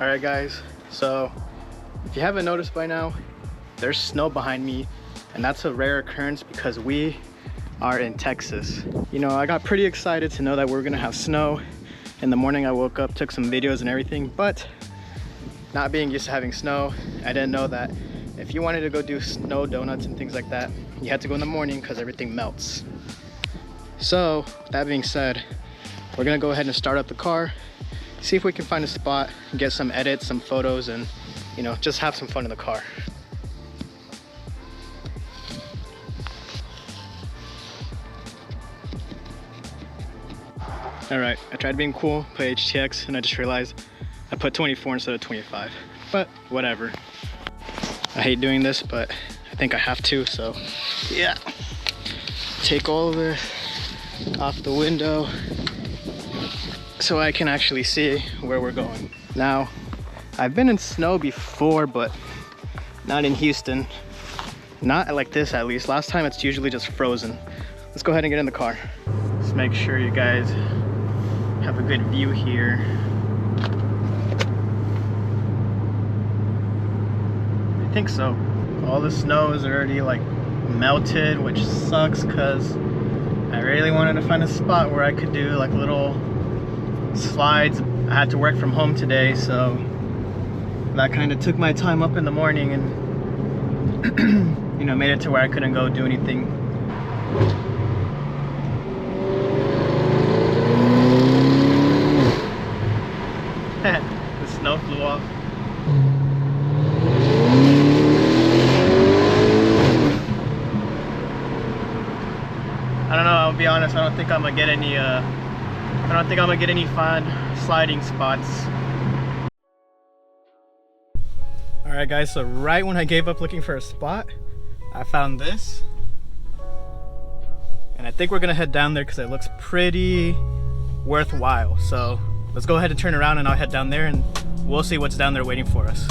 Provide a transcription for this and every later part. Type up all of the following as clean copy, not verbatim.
Alright guys, so if you haven't noticed by now, there's snow behind me, and that's a rare occurrence because we are in Texas. You know, I got pretty excited to know that we were gonna have snow. In the morning I woke up, took some videos and everything, but not being used to having snow, I didn't know that if you wanted to go do snow donuts and things like that, you had to go in the morning because everything melts. So that being said, we're gonna go ahead and start up the car, see if we can find a spot, get some edits, some photos, and you know, just have some fun in the car. All right, I tried being cool, put HTX, and I just realized I put 24 instead of 25, but whatever. I hate doing this, but I think I have to, so yeah. Take all of this off the window so I can actually see where we're going. Now, I've been in snow before, but not in Houston. Not like this, at least. Last time it's usually just frozen. Let's go ahead and get in the car. Let's make sure you guys have a good view here. I think so. All the snow is already like melted, which sucks because I really wanted to find a spot where I could do like little slides. I had to work from home today, so that kind of took my time up in the morning and you know, made it to where I couldn't go do anything. The snow flew off. I don't know, I'll be honest, I don't think I'm gonna get any fun sliding spots. Alright guys, so right when I gave up looking for a spot, I found this. And I think we're gonna head down there because it looks pretty worthwhile. So let's go ahead and turn around and I'll head down there and we'll see what's down there waiting for us.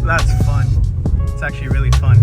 That's fun. It's actually really fun.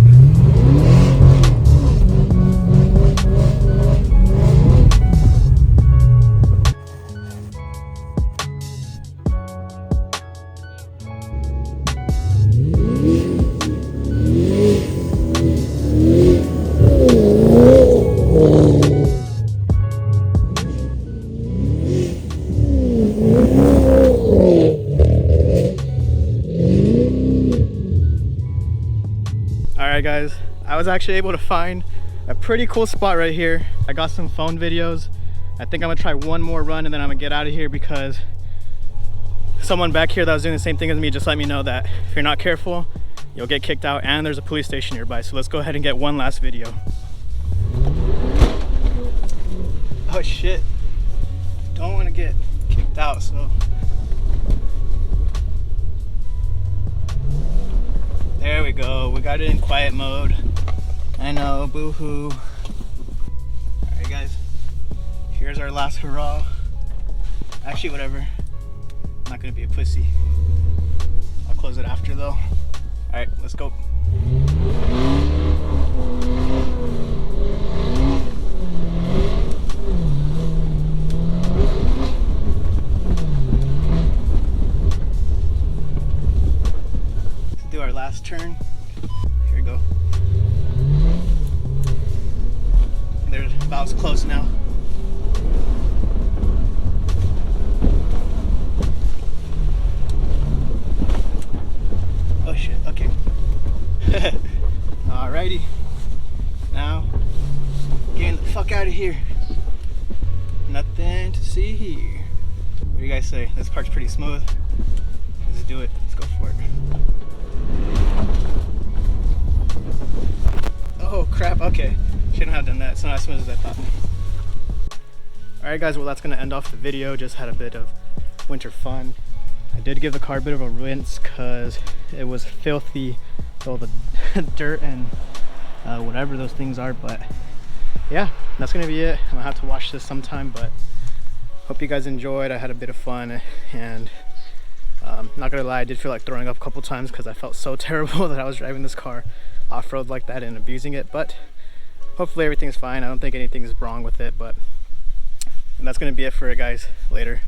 Alright guys, I was actually able to find a pretty cool spot right here. I got some phone videos. I think I'm gonna try one more run and then I'm gonna get out of here because someone back here that was doing the same thing as me just let me know that if you're not careful, you'll get kicked out, and there's a police station nearby. So let's go ahead and get one last video. Oh shit. Don't want to get kicked out, so. There we go, we got it in quiet mode. I know, boo-hoo. Alright guys, here's our last hurrah. Actually, whatever. I'm not gonna be a pussy. I'll close it after though. Alright, let's go. Our last turn. Here we go. They're about as close now. Oh shit, okay. Alrighty. Now, getting the fuck out of here. Nothing to see here. What do you guys say? This part's pretty smooth. Let's do it. Let's go for it. Oh crap, okay. Shouldn't have done that. It's not as smooth as I thought. Alright guys, well that's gonna end off the video. Just had a bit of winter fun. I did give the car a bit of a rinse because it was filthy, all the dirt and whatever those things are, but yeah, that's gonna be it. I'm gonna have to wash this sometime, but hope you guys enjoyed. I had a bit of fun, and not gonna lie, I did feel like throwing up a couple times because I felt so terrible that I was driving this car off-road like that and abusing it, but hopefully everything's fine. I don't think anything's wrong with it, but and that's gonna be it for it guys. Later.